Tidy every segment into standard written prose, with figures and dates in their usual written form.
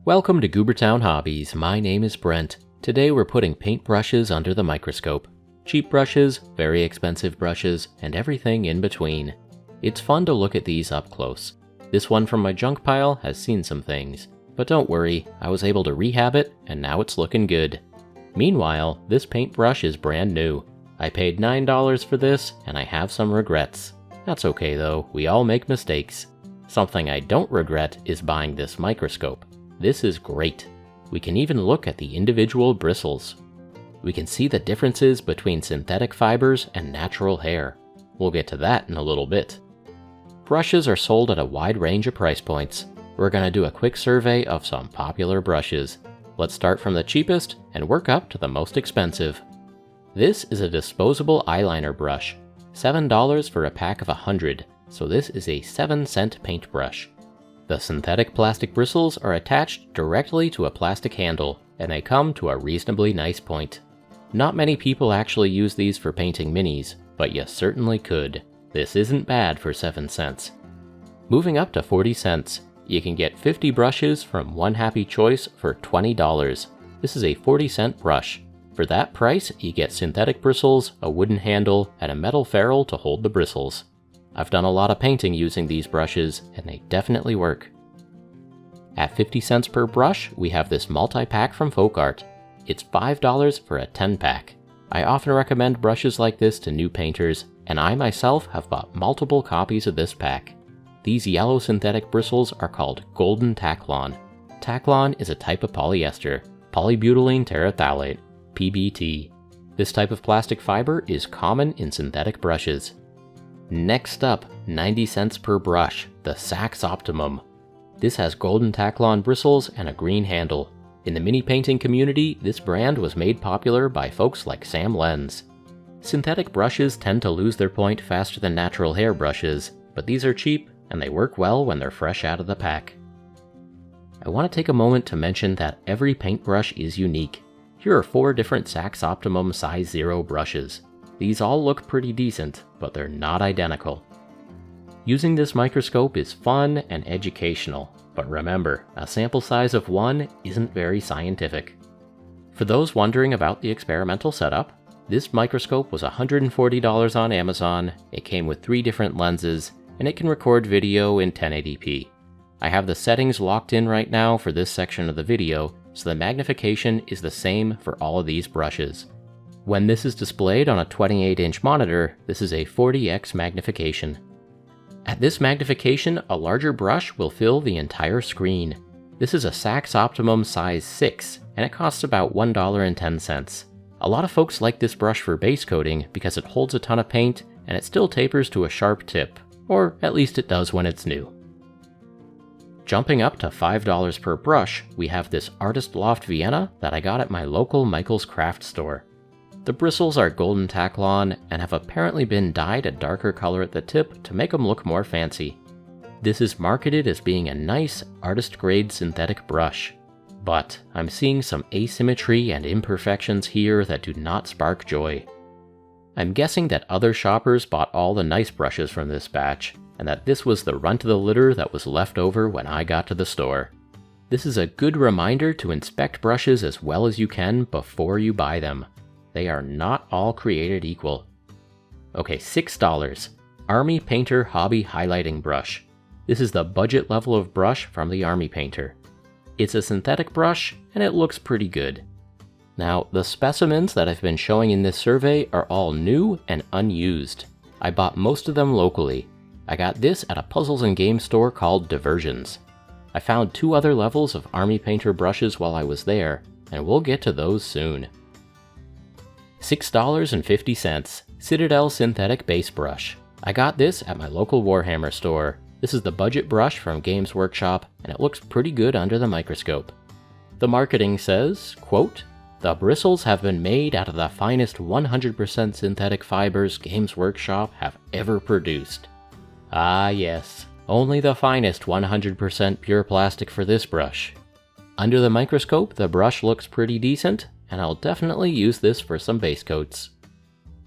Welcome to Goobertown Hobbies. My name is Brent. Today we're putting paintbrushes under the microscope. Cheap brushes, very expensive brushes, and everything in between. It's fun to look at these up close. This one from my junk pile has seen some things. But don't worry, I was able to rehab it, and now it's looking good. Meanwhile, this paintbrush is brand new. I paid $9 for this, and I have some regrets. That's okay though, we all make mistakes. Something I don't regret is buying this microscope. This is great. We can even look at the individual bristles. We can see the differences between synthetic fibers and natural hair. We'll get to that in a little bit. Brushes are sold at a wide range of price points. We're going to do a quick survey of some popular brushes. Let's start from the cheapest and work up to the most expensive. This is a disposable eyeliner brush. $7 for a pack of 100, so this is a 7-cent paintbrush. The synthetic plastic bristles are attached directly to a plastic handle, and they come to a reasonably nice point. Not many people actually use these for painting minis, but you certainly could. This isn't bad for 7 cents. Moving up to 40 cents, you can get 50 brushes from One Happy Choice for $20. This is a 40-cent brush. For that price, you get synthetic bristles, a wooden handle, and a metal ferrule to hold the bristles. I've done a lot of painting using these brushes, and they definitely work. At 50 cents per brush, we have this multi-pack from Folk Art. It's $5 for a 10-pack. I often recommend brushes like this to new painters, and I myself have bought multiple copies of this pack. These yellow synthetic bristles are called golden taklon. Taklon is a type of polyester, polybutylene terephthalate, PBT. This type of plastic fiber is common in synthetic brushes. Next up, 90 cents per brush, the Saks Optimum. This has golden taklon bristles and a green handle. In the mini painting community, this brand was made popular by folks like Sam Lenz. Synthetic brushes tend to lose their point faster than natural hair brushes, but these are cheap and they work well when they're fresh out of the pack. I want to take a moment to mention that every paintbrush is unique. Here are 4 different Saks Optimum size 0 brushes. These all look pretty decent, but they're not identical. Using this microscope is fun and educational, but remember, a sample size of 1 isn't very scientific. For those wondering about the experimental setup, this microscope was $140 on Amazon, it came with 3 different lenses, and it can record video in 1080p. I have the settings locked in right now for this section of the video, so the magnification is the same for all of these brushes. When this is displayed on a 28-inch monitor, this is a 40x magnification. At this magnification, a larger brush will fill the entire screen. This is a Saks Optimum size 6, and it costs about $1.10. A lot of folks like this brush for base coating because it holds a ton of paint and it still tapers to a sharp tip, or at least it does when it's new. Jumping up to $5 per brush, we have this Artist Loft Vienna that I got at my local Michael's craft store. The bristles are golden taklon and have apparently been dyed a darker color at the tip to make them look more fancy. This is marketed as being a nice artist-grade synthetic brush, but I'm seeing some asymmetry and imperfections here that do not spark joy. I'm guessing that other shoppers bought all the nice brushes from this batch, and that this was the runt of the litter that was left over when I got to the store. This is a good reminder to inspect brushes as well as you can before you buy them. They are not all created equal. Okay, $6. Army Painter Hobby Highlighting Brush. This is the budget level of brush from the Army Painter. It's a synthetic brush, and it looks pretty good. Now, the specimens that I've been showing in this survey are all new and unused. I bought most of them locally. I got this at a puzzles and games store called Diversions. I found 2 other levels of Army Painter brushes while I was there, and we'll get to those soon. $6.50, Citadel Synthetic Base Brush. I got this at my local Warhammer store. This is the budget brush from Games Workshop, and it looks pretty good under the microscope. The marketing says, quote, "The bristles have been made out of the finest 100% synthetic fibers Games Workshop have ever produced." Ah yes, only the finest 100% pure plastic for this brush. Under the microscope, the brush looks pretty decent, and I'll definitely use this for some base coats.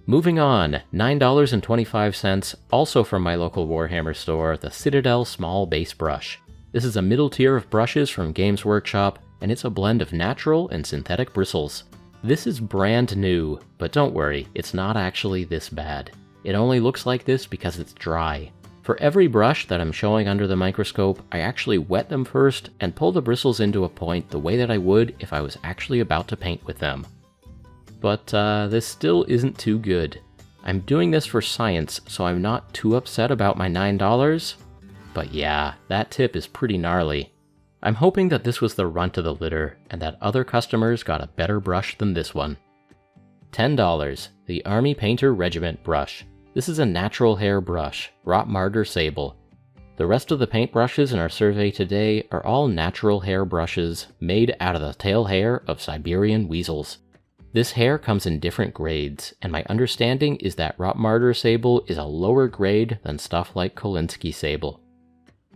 Moving on, $9.25, also from my local Warhammer store, the Citadel Small Base Brush. This is a middle tier of brushes from Games Workshop, and it's a blend of natural and synthetic bristles. This is brand new, but don't worry, it's not actually this bad. It only looks like this because it's dry. For every brush that I'm showing under the microscope, I actually wet them first and pull the bristles into a point the way that I would if I was actually about to paint with them. But this still isn't too good. I'm doing this for science, so I'm not too upset about my $9. But yeah, that tip is pretty gnarly. I'm hoping that this was the runt of the litter, and that other customers got a better brush than this one. $10, the Army Painter Regiment brush. This is a natural hair brush, wrought martyr sable. The rest of the paintbrushes in our survey today are all natural hair brushes made out of the tail hair of Siberian weasels. This hair comes in different grades, and my understanding is that wrought martyr sable is a lower grade than stuff like Kolinsky sable.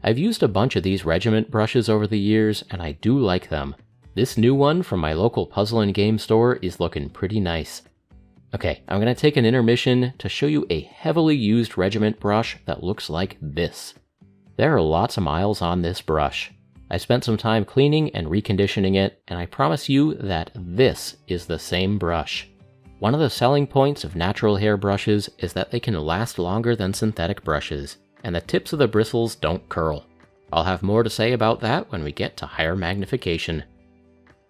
I've used a bunch of these regiment brushes over the years, and I do like them. This new one from my local puzzle and game store is looking pretty nice. Okay, I'm going to take an intermission to show you a heavily used regiment brush that looks like this. There are lots of miles on this brush. I spent some time cleaning and reconditioning it, and I promise you that this is the same brush. One of the selling points of natural hair brushes is that they can last longer than synthetic brushes, and the tips of the bristles don't curl. I'll have more to say about that when we get to higher magnification.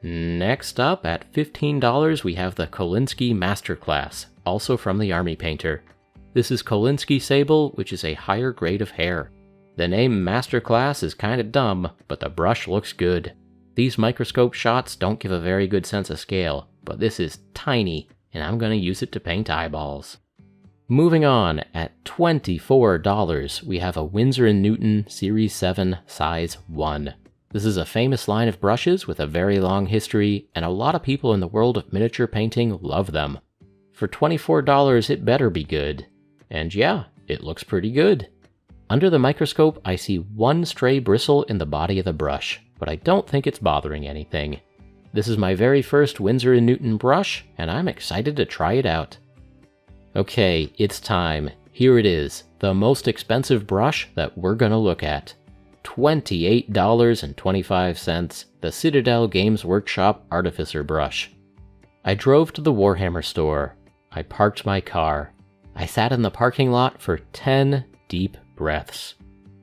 Next up, at $15, we have the Kolinsky Masterclass, also from the Army Painter. This is Kolinsky Sable, which is a higher grade of hair. The name Masterclass is kinda dumb, but the brush looks good. These microscope shots don't give a very good sense of scale, but this is tiny, and I'm gonna use it to paint eyeballs. Moving on, at $24, we have a Winsor & Newton Series 7 Size 1. This is a famous line of brushes with a very long history, and a lot of people in the world of miniature painting love them. For $24, it better be good. And yeah, it looks pretty good. Under the microscope, I see one stray bristle in the body of the brush, but I don't think it's bothering anything. This is my very first Winsor & Newton brush, and I'm excited to try it out. Okay, it's time. Here it is, the most expensive brush that we're gonna look at. $28.25, the Citadel Games Workshop Artificer brush. I drove to the Warhammer store. I parked my car. I sat in the parking lot for 10 deep breaths.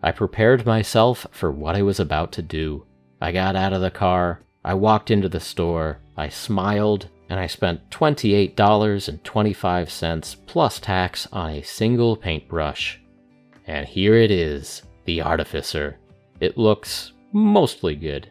I prepared myself for what I was about to do. I got out of the car, I walked into the store, I smiled, and I spent $28.25 plus tax on a single paintbrush. And here it is, the Artificer. It looks mostly good.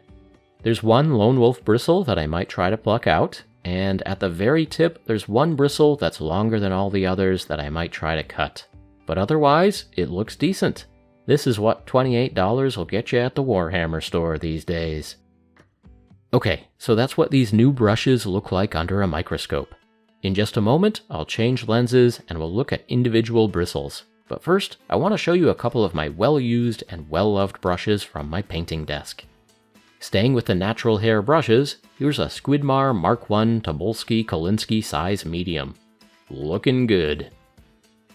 There's one lone wolf bristle that I might try to pluck out, and at the very tip there's one bristle that's longer than all the others that I might try to cut. But otherwise, it looks decent. This is what $28 will get you at the Warhammer store these days. Okay, so that's what these new brushes look like under a microscope. In just a moment, I'll change lenses and we'll look at individual bristles. But first, I want to show you a couple of my well-used and well-loved brushes from my painting desk. Staying with the natural hair brushes, here's a Squidmar Mark I Tobolsky Kolinsky size medium. Looking good.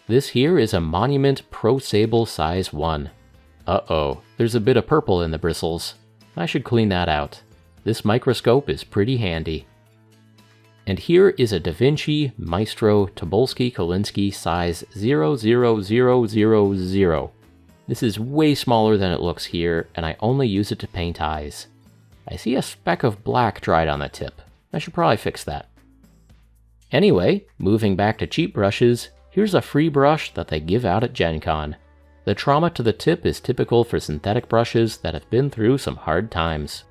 This here is a Monument Pro Sable size 1. Uh-oh, there's a bit of purple in the bristles. I should clean that out. This microscope is pretty handy. And here is a Da Vinci Maestro Tobolsky Kolinsky size 00000. This is way smaller than it looks here, and I only use it to paint eyes. I see a speck of black dried on the tip. I should probably fix that. Anyway, moving back to cheap brushes, here's a free brush that they give out at Gen Con. The trauma to the tip is typical for synthetic brushes that have been through some hard times.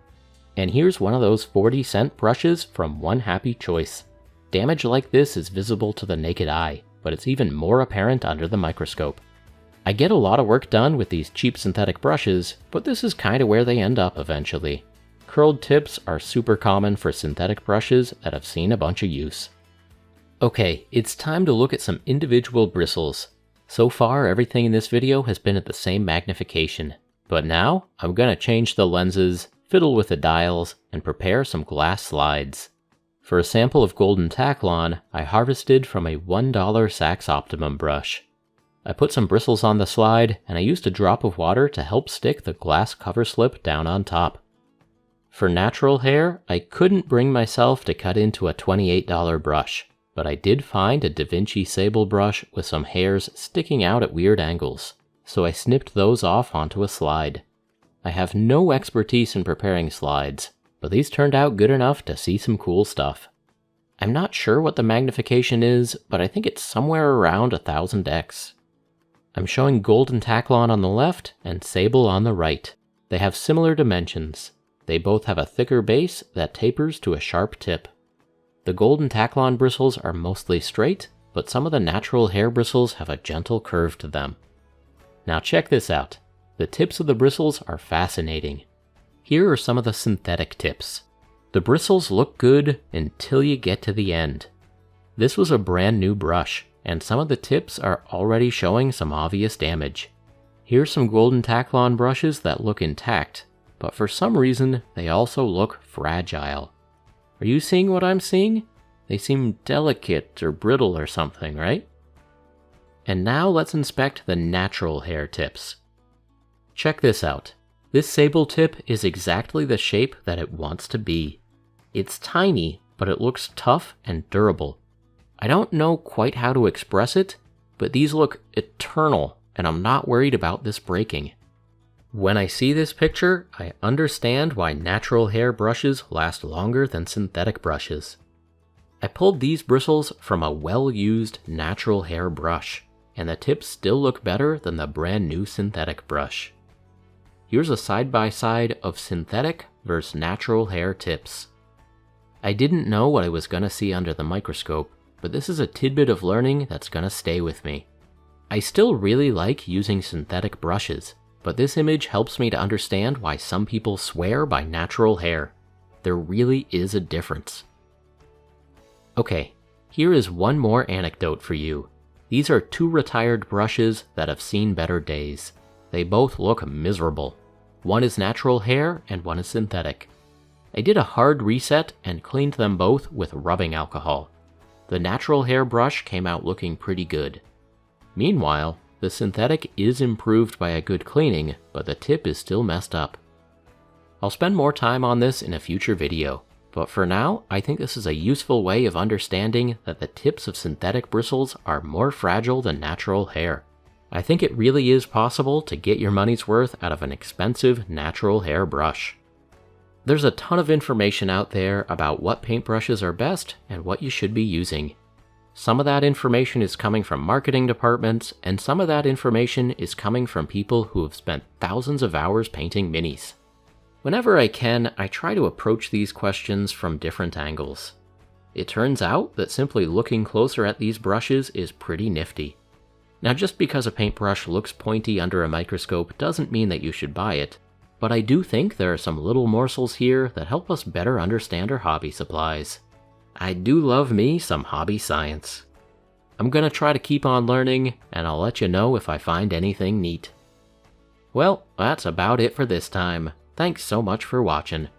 And here's one of those 40-cent brushes from One Happy Choice. Damage like this is visible to the naked eye, but it's even more apparent under the microscope. I get a lot of work done with these cheap synthetic brushes, but this is kinda where they end up eventually. Curled tips are super common for synthetic brushes that have seen a bunch of use. Okay, it's time to look at some individual bristles. So far, everything in this video has been at the same magnification, but now I'm gonna change the lenses, fiddle with the dials, and prepare some glass slides. For a sample of golden taklon, I harvested from a $1 Saks Optimum brush. I put some bristles on the slide, and I used a drop of water to help stick the glass cover slip down on top. For natural hair, I couldn't bring myself to cut into a $28 brush, but I did find a Da Vinci Sable brush with some hairs sticking out at weird angles, so I snipped those off onto a slide. I have no expertise in preparing slides, but these turned out good enough to see some cool stuff. I'm not sure what the magnification is, but I think it's somewhere around 1000x. I'm showing golden taklon on the left and sable on the right. They have similar dimensions. They both have a thicker base that tapers to a sharp tip. The golden taklon bristles are mostly straight, but some of the natural hair bristles have a gentle curve to them. Now check this out. The tips of the bristles are fascinating. Here are some of the synthetic tips. The bristles look good until you get to the end. This was a brand new brush, and some of the tips are already showing some obvious damage. Here's some golden taklon brushes that look intact, but for some reason they also look fragile. Are you seeing what I'm seeing? They seem delicate or brittle or something, right? And now let's inspect the natural hair tips. Check this out. This sable tip is exactly the shape that it wants to be. It's tiny, but it looks tough and durable. I don't know quite how to express it, but these look eternal, and I'm not worried about this breaking. When I see this picture, I understand why natural hair brushes last longer than synthetic brushes. I pulled these bristles from a well-used natural hair brush, and the tips still look better than the brand new synthetic brush. Here's a side-by-side of synthetic versus natural hair tips. I didn't know what I was going to see under the microscope, but this is a tidbit of learning that's going to stay with me. I still really like using synthetic brushes, but this image helps me to understand why some people swear by natural hair. There really is a difference. Okay, here is one more anecdote for you. These are two retired brushes that have seen better days. They both look miserable. One is natural hair and one is synthetic. I did a hard reset and cleaned them both with rubbing alcohol. The natural hair brush came out looking pretty good. Meanwhile, the synthetic is improved by a good cleaning, but the tip is still messed up. I'll spend more time on this in a future video, but for now, I think this is a useful way of understanding that the tips of synthetic bristles are more fragile than natural hair. I think it really is possible to get your money's worth out of an expensive natural hair brush. There's a ton of information out there about what paintbrushes are best and what you should be using. Some of that information is coming from marketing departments, and some of that information is coming from people who have spent thousands of hours painting minis. Whenever I can, I try to approach these questions from different angles. It turns out that simply looking closer at these brushes is pretty nifty. Now, just because a paintbrush looks pointy under a microscope doesn't mean that you should buy it, but I do think there are some little morsels here that help us better understand our hobby supplies. I do love me some hobby science. I'm gonna try to keep on learning, and I'll let you know if I find anything neat. Well, that's about it for this time. Thanks so much for watching.